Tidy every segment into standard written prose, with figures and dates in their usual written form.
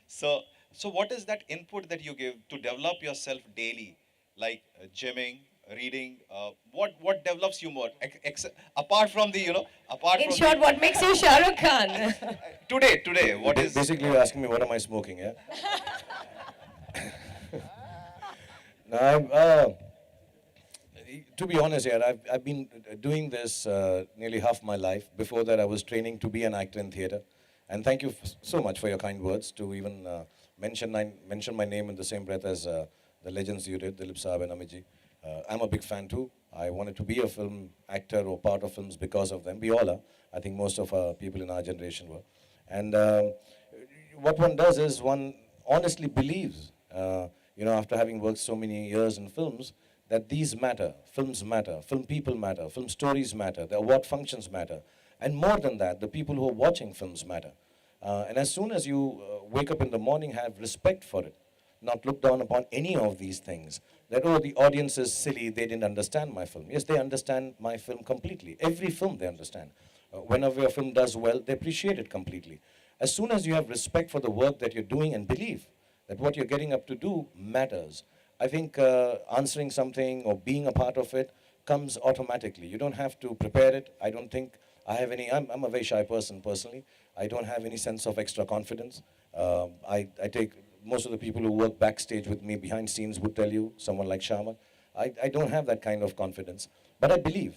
So what is that input that you give to develop yourself daily, like gymming, reading? What develops you more? Apart from the, apart In from short, what makes you Shah Rukh Khan? today, what is? Basically, you're asking me what am I smoking, yeah? No, to be honest, yeah, I've been doing this nearly half my life. Before that, I was training to be an actor in theatre. And thank you so much for your kind words to even mention my name in the same breath as the legends you did, Dilip Saab and Amit. I'm a big fan too. I wanted to be a film actor or part of films because of them. We all are. I think most of people in our generation were. And what one does is one honestly believes, after having worked so many years in films, that these matter, films matter, film people matter, film stories matter, the award functions matter. And more than that, the people who are watching films matter. And as soon as you wake up in the morning, have respect for it, not look down upon any of these things, that, oh, the audience is silly, they didn't understand my film. Yes, they understand my film completely. Every film they understand. Whenever a film does well, they appreciate it completely. As soon as you have respect for the work that you're doing and believe that what you're getting up to do matters, I think answering something or being a part of it comes automatically. You don't have to prepare it. I don't think I have any, I'm a very shy person personally. I don't have any sense of extra confidence. I take, most of the people who work backstage with me behind scenes would tell you, someone like Sharma, I don't have that kind of confidence. But I believe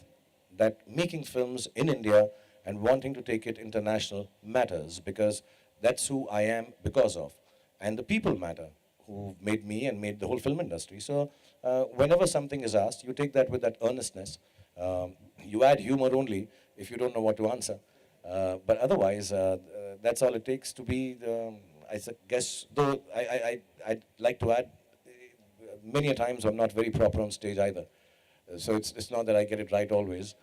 that making films in India and wanting to take it international matters, because that's who I am because of. And the people matter who made me and made the whole film industry. So whenever something is asked, you take that with that earnestness. You add humor only if you don't know what to answer. But otherwise, that's all it takes to be, I guess, though I'd like to add, many a times I'm not very proper on stage either. So it's not that I get it right always.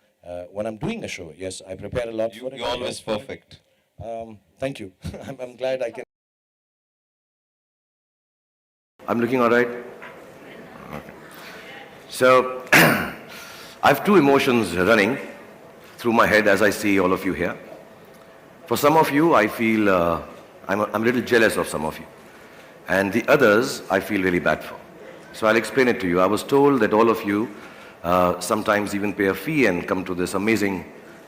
When I'm doing a show, yes, I prepare a lot for it. You're always perfect. Thank you. I'm glad I can. I'm looking all right? Okay. So, I have two emotions running through my head as I see all of you here. For some of you, I feel I'm a little jealous of some of you. And the others, I feel really bad for. So I'll explain it to you. I was told that all of you sometimes even pay a fee and come to this amazing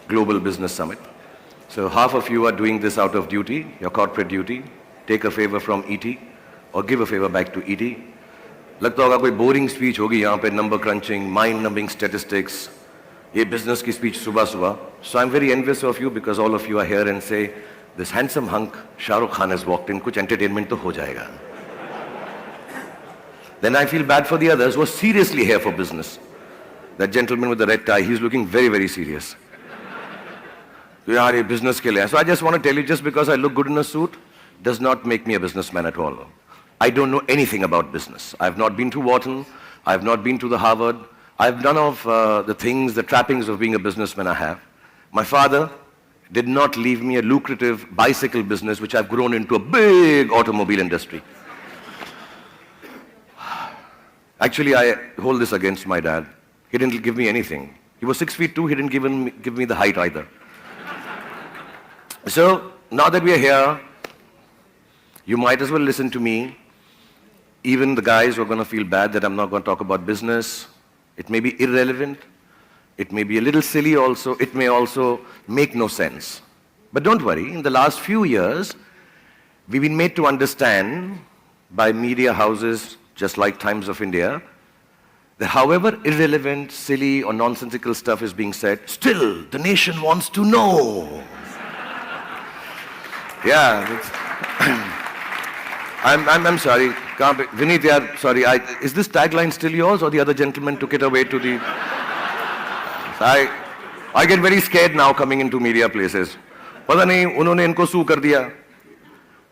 global business summit. So half of you are doing this out of duty, your corporate duty. Take a favor from ET. और give a favour back to ET. लगता होगा कोई boring speech होगी यहाँ पे, number crunching, mind numbing statistics, ये business की speech सुबह सुबह. So I am very envious of you because all of you are here and say this handsome hunk Shahrukh Khan has walked in, कुछ एंटरटेनमेंट तो हो जाएगा. Then I feel bad for the others who are seriously here for business. That gentleman with the red tie, he's looking very, very serious. यार ये business के लिए. So I just want to tell you, just because I look good in a suit does not make me a businessman at all. I don't know anything about business. I've not been to Wharton. I've not been to the Harvard. I've none of the things, the trappings of being a businessman I have. My father did not leave me a lucrative bicycle business, which I've grown into a big automobile industry. Actually, I hold this against my dad. He didn't give me anything. He was 6'2", he didn't give me the height either. So, now that we are here, you might as well listen to me. Even the guys who are going to feel bad that I'm not going to talk about business, it may be irrelevant, it may be a little silly also, it may also make no sense. But don't worry, in the last few years, we've been made to understand by media houses, just like Times of India, that however irrelevant, silly or nonsensical stuff is being said, still the nation wants to know. Yeah. I'm sorry. Vineet, yeah, sorry. Is this tagline still yours or the other gentleman took it away to the... I get very scared now coming into media places. पता नहीं उन्होंने इनको सू कर दिया,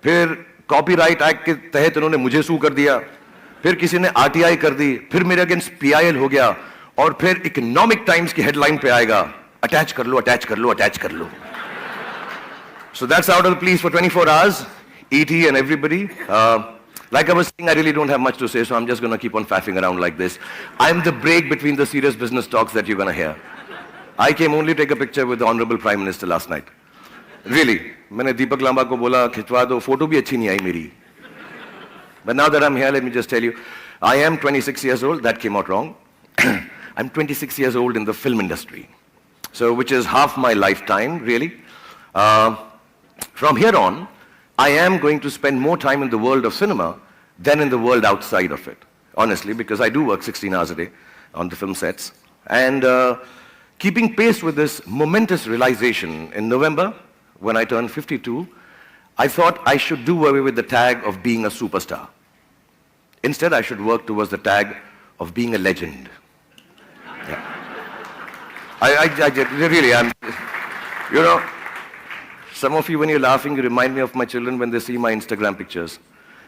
फिर copyright act के तहत उन्होंने मुझे सू कर दिया, फिर किसी ने आरटीआई कर दी, फिर मेरे अगेंस्ट पीआईएल हो गया, और फिर इकोनॉमिक टाइम्स की हेडलाइन पे आएगा अटैच कर लो, अटैच कर लो, अटैच कर लो. So that's out of the police for 24 hours. ET and everybody. Like I was saying, I really don't have much to say, so I'm just going to keep on faffing around like this. I'm the break between the serious business talks that you're going to hear. I came only to take a picture with the Honorable Prime Minister last night. Really. मैंने दीपक लांबा को बोला खिंचवा दो, photo भी अच्छी नहीं आई मेरी. But now that I'm here, let me just tell you, I am 26 years old. That came out wrong. I'm 26 years old in the film industry, so which is half my lifetime, really. From here on, I am going to spend more time in the world of cinema than in the world outside of it, honestly, because I do work 16 hours a day on the film sets. And keeping pace with this momentous realization, in November, when I turned 52, I thought I should do away with the tag of being a superstar. Instead, I should work towards the tag of being a legend. Yeah. I really am. You know, some of you, when you're laughing, you remind me of my children when they see my Instagram pictures.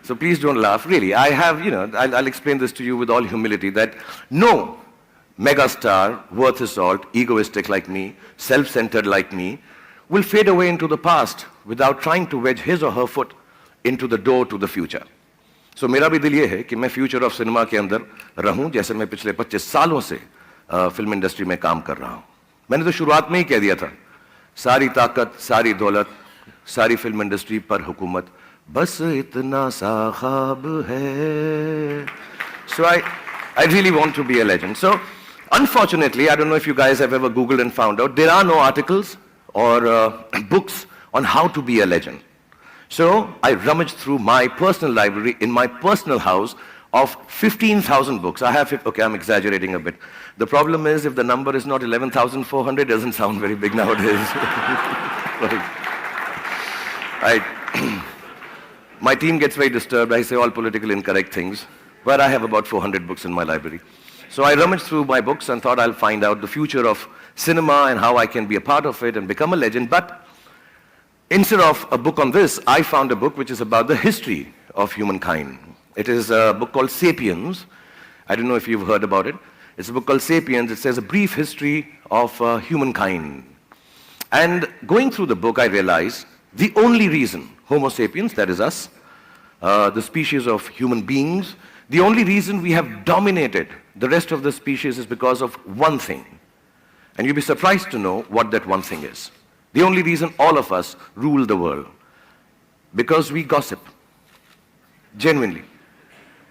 So please don't laugh. Really, I have, I'll explain this to you with all humility, that no megastar, worth his salt, egoistic like me, self-centered like me, will fade away into the past without trying to wedge his or her foot into the door to the future. So मेरा भी दिल ये है कि मैं future of cinema के अंदर रहूं, जैसे मैं पिछले 25 सालों से फिल्म इंडस्ट्री में काम कर रहा हूं. मैंने तो शुरुआत में ही कह दिया था, सारी ताकत, सारी दौलत, सारी फिल्म इंडस्ट्री पर हुकूमत, बस इतना सा ख्वाब है. So I really want to be a legend. So unfortunately, I don't know if you guys have ever Googled and found out, there are no articles or books on how to be a legend. So I rummaged through my personal library in my personal house of 15,000 books. I have, okay, I'm exaggerating a bit. The problem is, if the number is not 11,400, it doesn't sound very big nowadays. My team gets very disturbed. I say all politically incorrect things. But I have about 400 books in my library. So I rummaged through my books and thought I'll find out the future of cinema and how I can be a part of it and become a legend. But instead of a book on this, I found a book which is about the history of humankind. It is a book called Sapiens. I don't know if you've heard about it. It's a book called Sapiens. It says a brief history of humankind. And going through the book, I realized the only reason Homo sapiens, that is us, the species of human beings, the only reason we have dominated the rest of the species is because of one thing. And you'll be surprised to know what that one thing is. The only reason all of us rule the world. Because we gossip. Genuinely.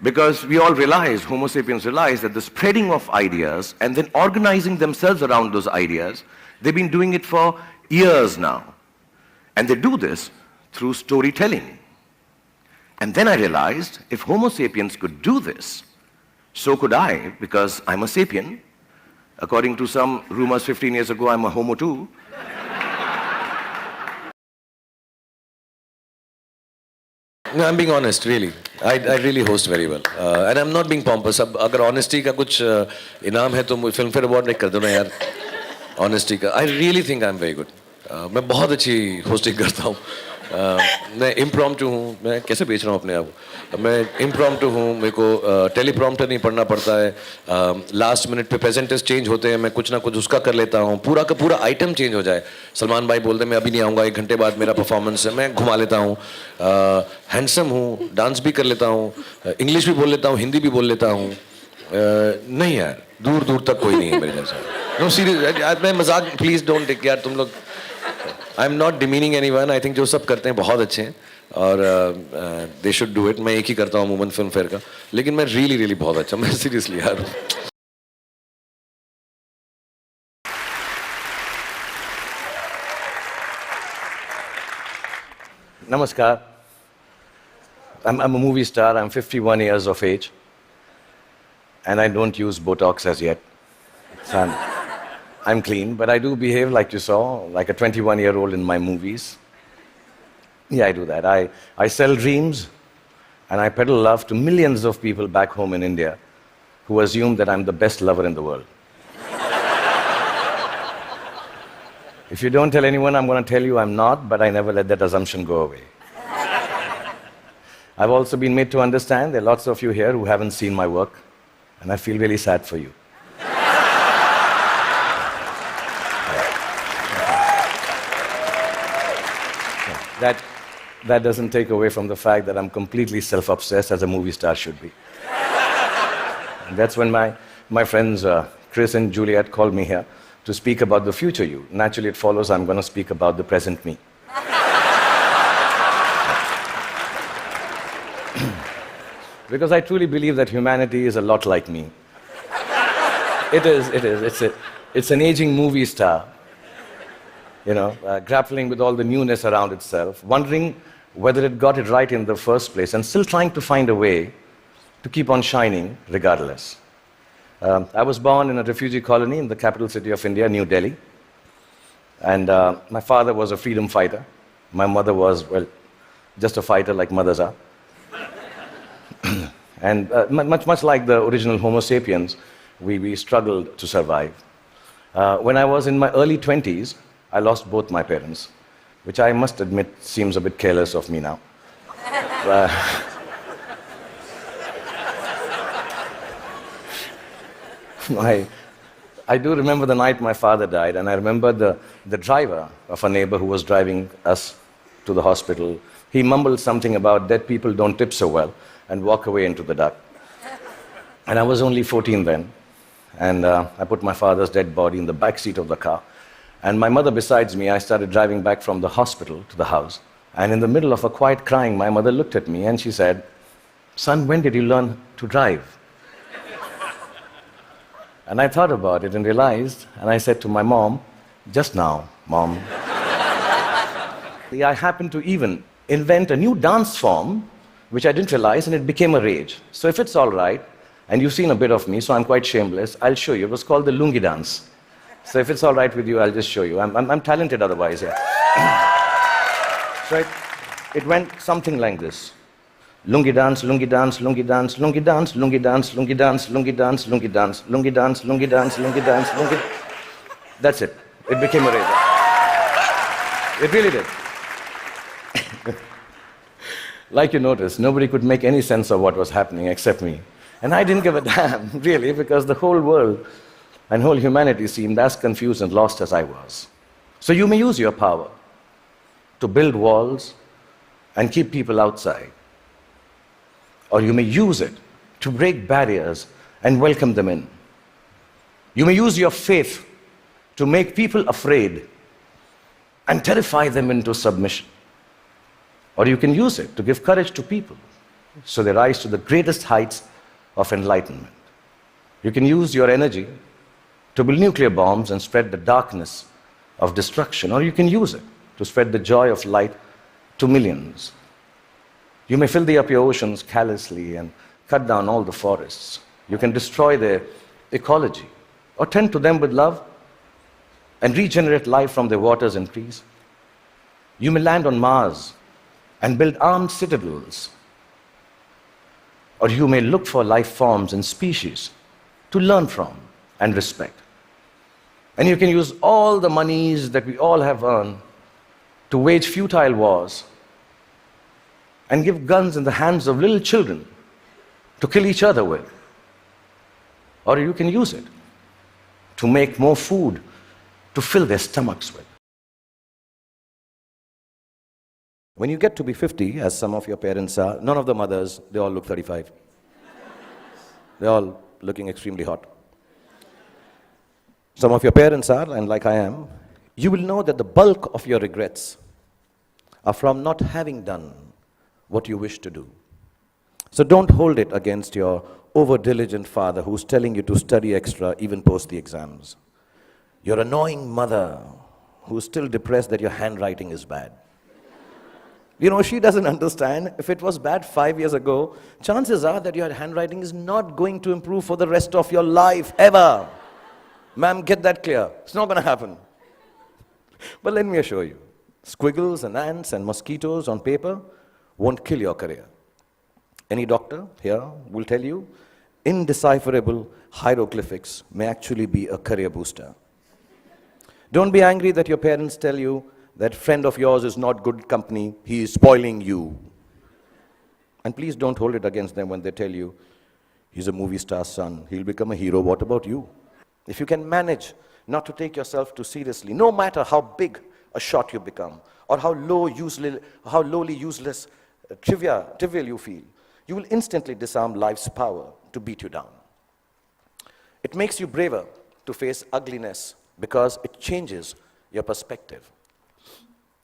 Because we all realize, Homo sapiens realize, that the spreading of ideas and then organizing themselves around those ideas, they've been doing it for years now. And they do this through storytelling. And then I realized, if Homo sapiens could do this, so could I, because I'm a sapien. According to some rumors 15 years ago, I'm a homo too. No, I'm being honest, really. I really host very well. And I'm not being pompous. अब अगर honesty का कुछ इनाम है तो मुझे Filmfare Award नहीं कर दो ना यार. Honesty का. I really think I'm very good. मैं बहुत अच्छी hosting करता हूँ. मैं impromptu हूँ. मैं कैसे बेच रहा हूँ अपने आप. मैं impromptu हूँ. मेरे को teleprompter नहीं पढ़ना पड़ता है. Last minute पे presenters change होते हैं. मैं कुछ ना कुछ उसका कर लेता हूँ. पूरा का पूरा item change हो जाए. सलमान भाई बोलते हैं मैं अभी नहीं आऊँगा. 1 घंटे बाद मेरा performance है. मैं घुमा लेता हूँ. Handsome हूँ. Dance भी कर लेता हूँ. English भी बोल लेता हूँ. हिंदी भी बोल लेता हूँ. नहीं यार. दूर दूर तक कोई नहीं है मेरे जैसा. No serious. मैं मजाक please don't take यार तुम लोग. I'm not demeaning anyone. I think जो सब करते हैं बहुत अच्छे हैं और they should do it. मैं एक ही करता हूँ वुमेन फिल्म फेयर का, लेकिन मैं really बहुत अच्छा, मैं seriously यार. Namaskar. I'm a movie star. I'm 51 years of age, and I don't use Botox as yet. So I'm clean, but I do behave like you saw, like a 21-year-old in my movies. Yeah, I do that. I sell dreams, and I peddle love to millions of people back home in India who assume that I'm the best lover in the world. If you don't tell anyone, I'm going to tell you I'm not, but I never let that assumption go away. I've also been made to understand there are lots of you here who haven't seen my work, and I feel really sad for you. That doesn't take away from the fact that I'm completely self-obsessed, as a movie star should be. And that's when my friends Chris and Juliet called me here to speak about the future you. Naturally, it follows I'm going to speak about the present me. because I truly believe that humanity is a lot like me. It is. It's an aging movie star, grappling with all the newness around itself, wondering whether it got it right in the first place, and still trying to find a way to keep on shining regardless. I was born in a refugee colony in the capital city of India, New Delhi. And my father was a freedom fighter. My mother was, well, just a fighter like mothers are. And much like the original Homo sapiens, we struggled to survive. When I was in my early 20s, I lost both my parents, which I must admit seems a bit careless of me now. I do remember the night my father died, and I remember the driver of a neighbor who was driving us to the hospital. He mumbled something about dead people don't tip so well and walk away into the dark. And I was only 14 then, and I put my father's dead body in the back seat of the car. And my mother besides me, I started driving back from the hospital to the house. And in the middle of a quiet crying, my mother looked at me and she said, "Son, when did you learn to drive?" And I thought about it and realized, and I said to my mom, "Just now, Mom." I happened to even invent a new dance form, which I didn't realize, and it became a rage. So if it's all right, and you've seen a bit of me, so I'm quite shameless, I'll show you. It was called the lungi dance. So if it's all right with you, I'll just show you. I'm talented otherwise, yeah. So it went something like this. Lungi dance, lungi dance, lungi dance, lungi dance, lungi dance, lungi dance, lungi dance, lungi dance, lungi dance, lungi dance, lungi dance, lungi. That's it. It became a rage. It really did. Like you noticed, nobody could make any sense of what was happening except me. And I didn't give a damn, really, because the whole world and whole humanity seemed as confused and lost as I was. So you may use your power to build walls and keep people outside. Or you may use it to break barriers and welcome them in. You may use your faith to make people afraid and terrify them into submission. Or you can use it to give courage to people so they rise to the greatest heights of enlightenment. You can use your energy to build nuclear bombs and spread the darkness of destruction. Or you can use it to spread the joy of light to millions. You may fill up your oceans callously and cut down all the forests. You can destroy their ecology or tend to them with love and regenerate life from their waters and trees. You may land on Mars and build armed citadels. Or you may look for life forms and species to learn from and respect. And you can use all the monies that we all have earned to wage futile wars and give guns in the hands of little children to kill each other with. Or you can use it to make more food to fill their stomachs with. When you get to be 50, as some of your parents are, none of the mothers, they all look 35. They're all looking extremely hot. Some of your parents are, and like I am, you will know that the bulk of your regrets are from not having done what you wish to do. So don't hold it against your over-diligent father who's telling you to study extra even post the exams. Your annoying mother who's still depressed that your handwriting is bad. You know, she doesn't understand. If it was bad 5 years ago, chances are that your handwriting is not going to improve for the rest of your life, ever. Ma'am, get that clear. It's not going to happen. But let me assure you, squiggles and ants and mosquitoes on paper won't kill your career. Any doctor here will tell you, indecipherable hieroglyphics may actually be a career booster. Don't be angry that your parents tell you that friend of yours is not good company, he is spoiling you. And please don't hold it against them when they tell you, he's a movie star's son, he'll become a hero, what about you? If you can manage not to take yourself too seriously, no matter how big a shot you become, or how lowly useless, trivial you feel, you will instantly disarm life's power to beat you down. It makes you braver to face ugliness because it changes your perspective.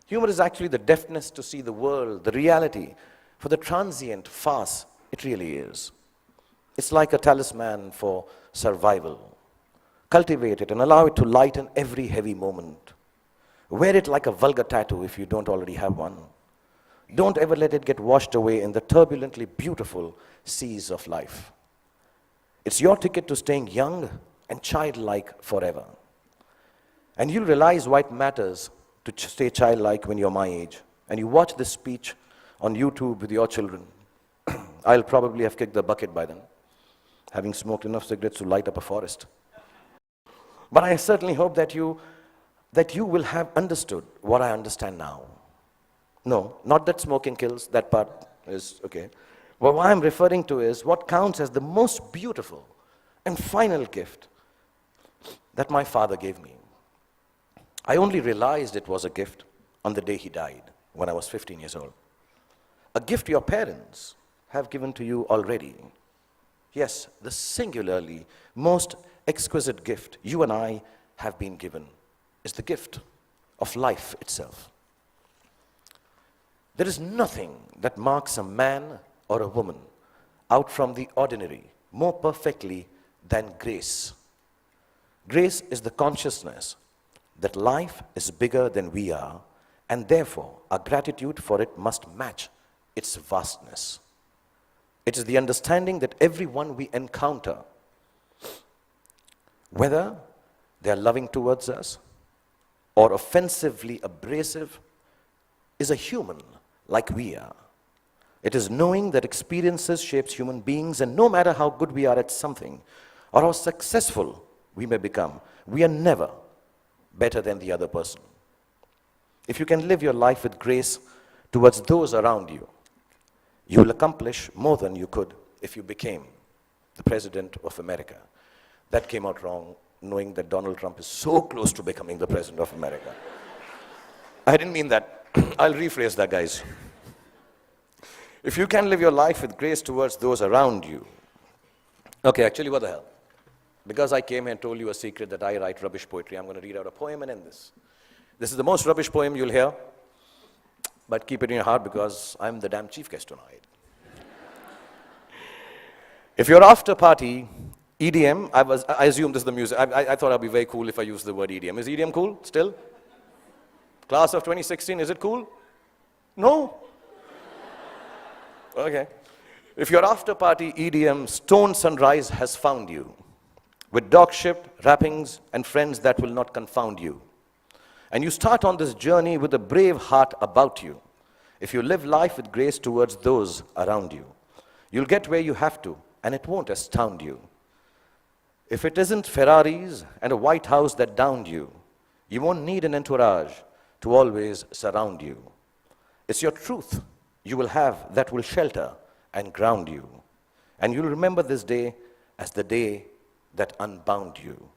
Humor is actually the deafness to see the world, the reality, for the transient farce It really is. It's like a talisman for survival. Cultivate it and allow it to lighten every heavy moment. Wear it like a vulgar tattoo if you don't already have one. Don't ever let it get washed away in the turbulently beautiful seas of life. It's your ticket to staying young and childlike forever. And you'll realize why it matters to stay childlike when you're my age. And you watch this speech on YouTube with your children. I'll probably have kicked the bucket by then, having smoked enough cigarettes to light up a forest. But I certainly hope that you will have understood what I understand now. No, not that smoking kills, that part is okay. But what I'm referring to is what counts as the most beautiful and final gift that my father gave me. I only realized it was a gift on the day he died, when I was 15 years old. A gift your parents have given to you already. Yes, the singularly most exquisite gift you and I have been given is the gift of life itself. There is nothing that marks a man or a woman out from the ordinary more perfectly than grace. Grace is the consciousness that life is bigger than we are, and therefore our gratitude for it must match its vastness. It is the understanding that everyone we encounter, whether they are loving towards us or offensively abrasive, is a human like we are. It is knowing that experiences shapes human beings, and no matter how good we are at something or how successful we may become, we are never better than the other person. If you can live your life with grace towards those around you, you will accomplish more than you could if you became the President of America. That came out wrong, knowing that Donald Trump is so close to becoming the President of America. I didn't mean that. I'll rephrase that, guys. If you can live your life with grace towards those around you. Okay, actually, what the hell? Because I came here and told you a secret that I write rubbish poetry, I'm going to read out a poem and end this. This is the most rubbish poem you'll hear, but keep it in your heart because I'm the damn chief guest tonight. If your after party, EDM, I assume this is the music. I thought I'd be very cool if I used the word EDM. Is EDM cool still? Class of 2016, is it cool? No? Okay. If your after party EDM stone sunrise has found you, with dog-shipped wrappings and friends that will not confound you, and you start on this journey with a brave heart about you, if you live life with grace towards those around you, you'll get where you have to, and it won't astound you. If it isn't Ferraris and a White House that downed you, you won't need an entourage to always surround you. It's your truth you will have that will shelter and ground you. And you'll remember this day as the day that unbound you.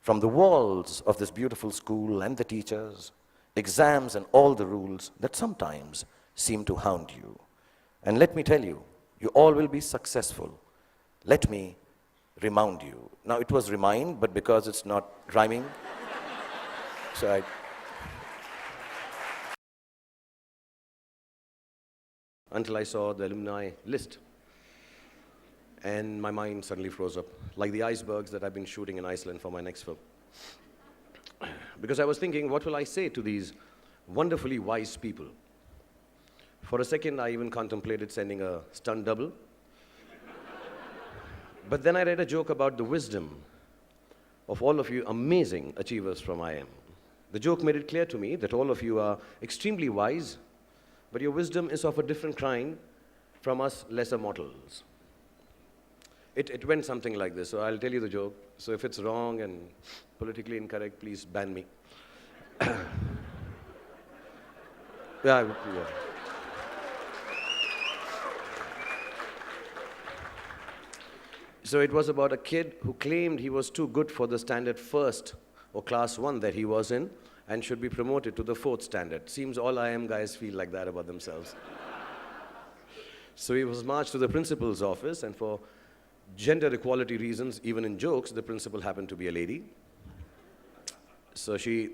From the walls of this beautiful school and the teachers, exams and all the rules that sometimes seem to hound you. And let me tell you, you all will be successful. Let me remind you. Now it was remind, but because it's not rhyming, so until I saw the alumni list. And my mind suddenly froze up, like the icebergs that I've been shooting in Iceland for my next film. Because I was thinking, what will I say to these wonderfully wise people? For a second, I even contemplated sending a stunt double. But then I read a joke about the wisdom of all of you amazing achievers from IM. The joke made it clear to me that all of you are extremely wise, but your wisdom is of a different kind from us lesser mortals. It went something like this, so I'll tell you the joke. So if it's wrong and politically incorrect, please ban me. Yeah. So it was about a kid who claimed he was too good for the standard first or class 1 that he was in and should be promoted to the 4th standard. Seems all IM guys feel like that about themselves. So he was marched to the principal's office, and for gender equality reasons, even in jokes, the principal happened to be a lady. So she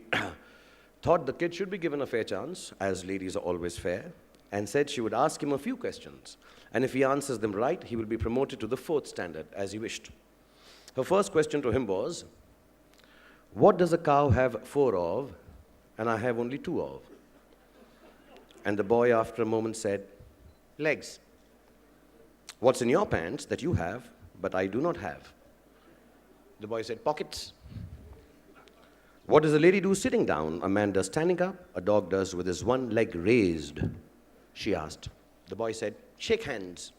thought the kid should be given a fair chance, as ladies are always fair. and said she would ask him a few questions, and if he answers them right, he will be promoted to the 4th standard as he wished. Her first question to him was, "What does a cow have 4 of, and I have only 2 of?" And the boy, after a moment, said, "Legs." "What's in your pants that you have, but I do not have?" The boy said, "Pockets." "What does a lady do sitting down? A man does standing up, a dog does with his one leg raised," she asked. The boy said, "Shake hands."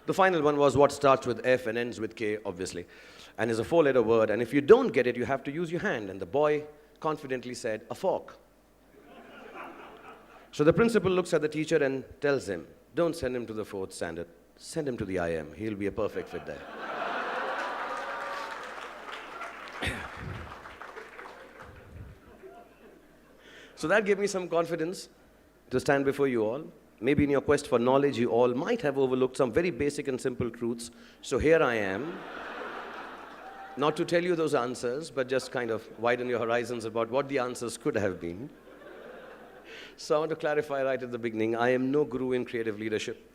The final one was what starts with F and ends with K, obviously, and is a 4-letter word, and if you don't get it, you have to use your hand. And the boy confidently said, "A fork." So the principal looks at the teacher and tells him, "Don't send him to the 4th standard. Send him to the IM. He'll be a perfect fit there." So that gave me some confidence to stand before you all. Maybe in your quest for knowledge, you all might have overlooked some very basic and simple truths. So here I am, not to tell you those answers, but just kind of widen your horizons about what the answers could have been. So I want to clarify right at the beginning, I am no guru in creative leadership.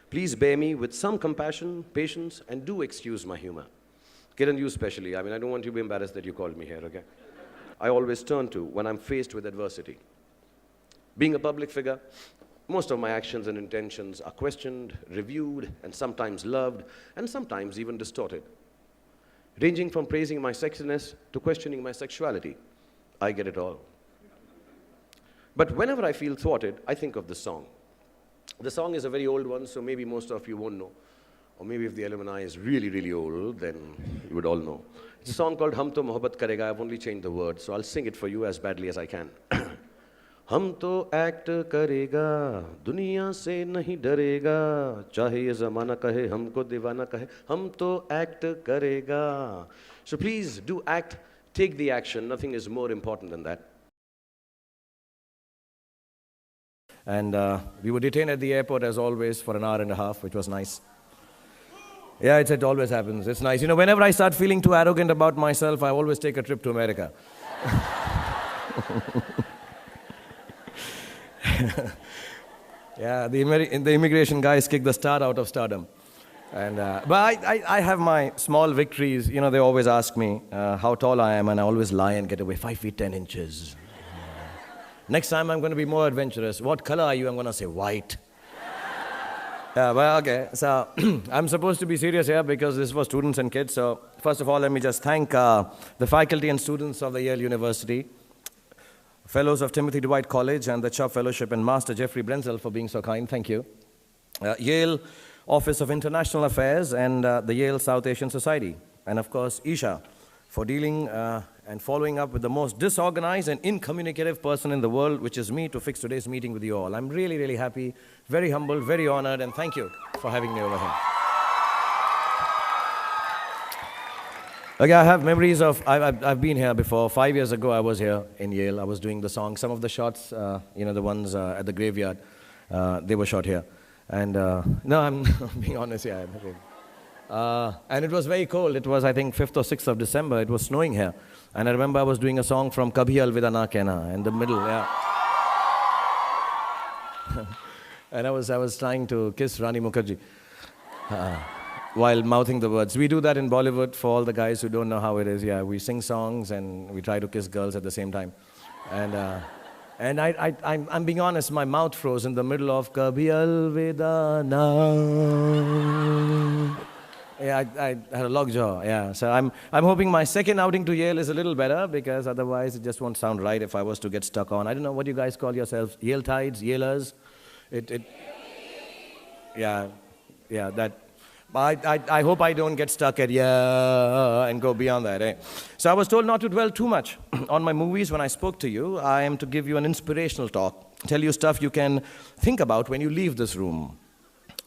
Please bear me with some compassion, patience, and do excuse my humor. Kiran, you especially. I mean, I don't want you to be embarrassed that you called me here, okay? I always turn to when I'm faced with adversity. Being a public figure, most of my actions and intentions are questioned, reviewed, and sometimes loved, and sometimes even distorted. Ranging from praising my sexiness to questioning my sexuality. I get it all. But whenever I feel thwarted, I think of this song. The song is a very old one, so maybe most of you won't know. Or maybe if the alumni is really, really old, then you would all know. It's a song called Hum To Mohabbat Karega. I've only changed the words, so I'll sing it for you as badly as I can. हम तो act करेगा दुनिया से नहीं डरेगा चाहे ये ज़माना कहे हमको दीवाना कहे हम तो एक्ट करेगा. So please do act, take the action. Nothing is more important than that. And we were detained at the airport as always for an hour and a half, which was nice. Yeah, it always happens. It's nice. You know, whenever I start feeling too arrogant about myself, I always take a trip to America. Yeah, the immigration guys kick the star out of stardom. And, but I have my small victories. You know, they always ask me how tall I am, and I always lie and get away. 5 feet 10 inches. Next time I'm going to be more adventurous. What color are you? I'm going to say white. Yeah, well, okay. So I'm supposed to be serious here because this is for students and kids. So first of all, let me just thank the faculty and students of the Yale University, fellows of Timothy Dwight College and the Chubb Fellowship, and Master Jeffrey Brenzel for being so kind. Thank you. Yale Office of International Affairs and the Yale South Asian Society. And of course, Isha for dealing and following up with the most disorganized and incommunicative person in the world, which is me, to fix today's meeting with you all. I'm really, really happy, very humble, very honored, and thank you for having me over here. Okay, I have memories of, I've been here before. 5 years ago, I was here in Yale. I was doing the song. Some of the shots, you know, the ones at the graveyard, they were shot here. And no, I'm being honest, yeah. And it was very cold. It was, I think, 5th or 6th of December. It was snowing here. And I remember I was doing a song from Kabhi Alvida Na Kehna in the middle, yeah. And I was trying to kiss Rani Mukherjee while mouthing the words. We do that in Bollywood for all the guys who don't know how it is. Yeah, we sing songs and we try to kiss girls at the same time. And I'm being honest, my mouth froze in the middle of Kabhi Alvida Na. Yeah, I had a lockjaw, yeah. So I'm hoping my second outing to Yale is a little better, because otherwise it just won't sound right if I was to get stuck on. I don't know what you guys call yourselves, Yale tides, Yalers? Yeah, that. I hope I don't get stuck at yeah and go beyond that, eh? So I was told not to dwell too much on my movies when I spoke to you. I am to give you an inspirational talk, tell you stuff you can think about when you leave this room.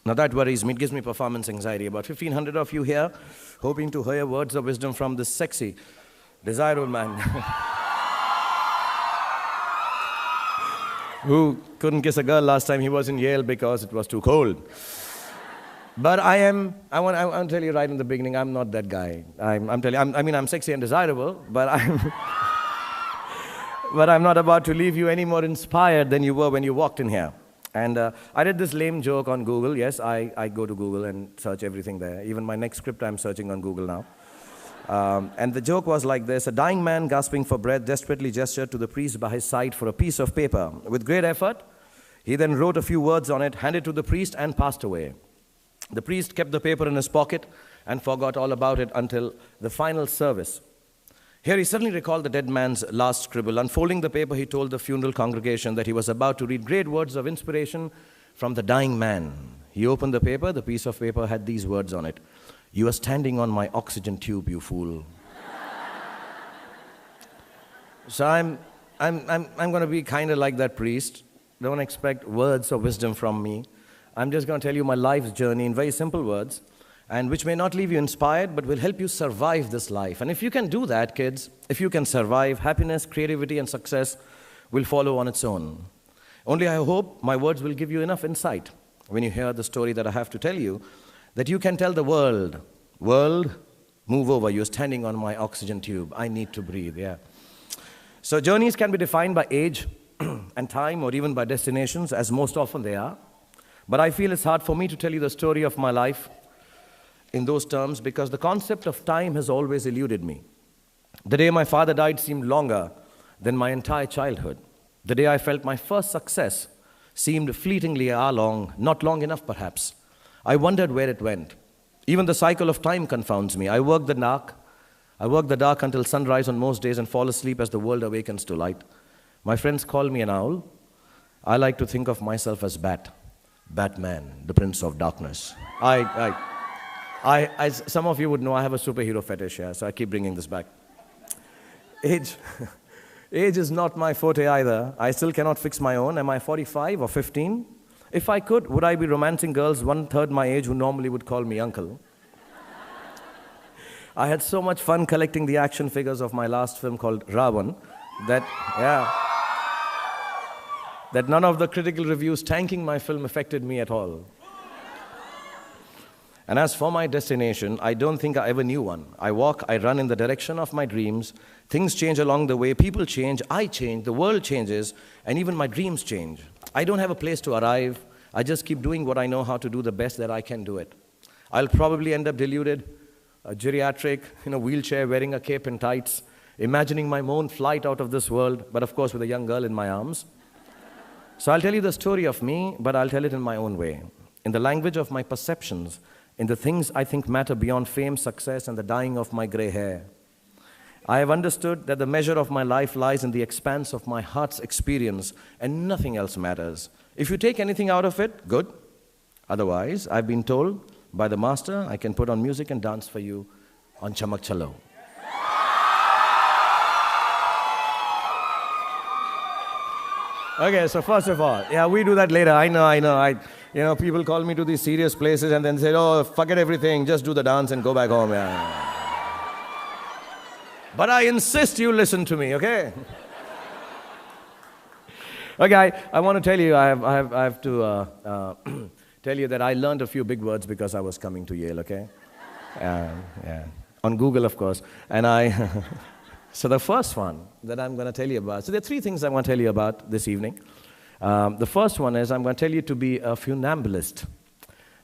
Now that worries me, it gives me performance anxiety. About 1,500 of you here, hoping to hear words of wisdom from this sexy, desirable man who couldn't kiss a girl last time he was in Yale because it was too cold. But I want to tell you right in the beginning, I'm not that guy. I'm sexy and desirable, but I'm But I'm not about to leave you any more inspired than you were when you walked in here. And I did this lame joke on Google. Yes, I go to Google and search everything there. Even my next script I'm searching on Google now. And the joke was like this. A dying man gasping for breath desperately gestured to the priest by his side for a piece of paper. With great effort, he then wrote a few words on it, handed it to the priest, and passed away. The priest kept the paper in his pocket and forgot all about it until the final service. Here he suddenly recalled the dead man's last scribble. Unfolding the paper, he told the funeral congregation that he was about to read great words of inspiration from the dying man. He opened the paper. The piece of paper had these words on it. "You are standing on my oxygen tube, you fool." So I'm going to be kind of like that priest. Don't expect words of wisdom from me. I'm just going to tell you my life's journey in very simple words, and which may not leave you inspired, but will help you survive this life. And if you can do that, kids, if you can survive, happiness, creativity, and success will follow on its own. Only I hope my words will give you enough insight when you hear the story that I have to tell you, that you can tell the world, move over, you're standing on my oxygen tube. I need to breathe, yeah. So journeys can be defined by age and time, or even by destinations, as most often they are. But I feel it's hard for me to tell you the story of my life in those terms, because the concept of time has always eluded me. The day my father died seemed longer than my entire childhood. The day I felt my first success seemed fleetingly long, not long enough perhaps. I wondered where it went. Even the cycle of time confounds me. I work the dark until sunrise on most days and fall asleep as the world awakens to light. My friends call me an owl. I like to think of myself as Batman, the Prince of Darkness. Some of you would know I have a superhero fetish, yeah, so I keep bringing this back. Age is not my forte either. I still cannot fix my own. Am I 45 or 15? If I could, would I be romancing girls 1/3 my age who normally would call me uncle? I had so much fun collecting the action figures of my last film called Ravan that none of the critical reviews tanking my film affected me at all. And as for my destination, I don't think I ever knew one. I walk, I run in the direction of my dreams. Things change along the way, people change, I change, the world changes, and even my dreams change. I don't have a place to arrive. I just keep doing what I know how to do the best that I can do it. I'll probably end up deluded, a geriatric, in a wheelchair, wearing a cape and tights, imagining my own flight out of this world, but of course with a young girl in my arms. So I'll tell you the story of me, but I'll tell it in my own way, in the language of my perceptions, in the things I think matter beyond fame, success, and the dyeing of my gray hair. I have understood that the measure of my life lies in the expanse of my heart's experience, and nothing else matters. If you take anything out of it, good. Otherwise, I've been told by the master, I can put on music and dance for you on Chamak Chalo. Okay, so first of all, yeah, we do that later. I know. People call me to these serious places and then say, "Oh, forget everything, just do the dance and go back home." Yeah. But I insist you listen to me, okay? Okay, I want to tell you, I have to tell you that I learned a few big words because I was coming to Yale, okay? Yeah. On Google, of course. And so the first one that I'm going to tell you about, so there are 3 things I want to tell you about this evening. The first one is I'm going to tell you to be a funambulist.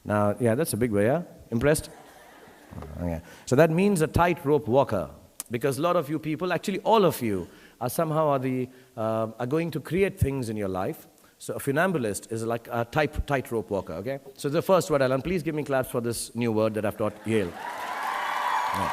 Now, yeah, that's a big word, yeah? Impressed? Okay. So that means a tightrope walker, because a lot of you people, actually all of you, are somehow are going to create things in your life. So a funambulist is like a tightrope walker, okay? So the first word, Alan, please give me claps for this new word that I've taught Yale. Yeah.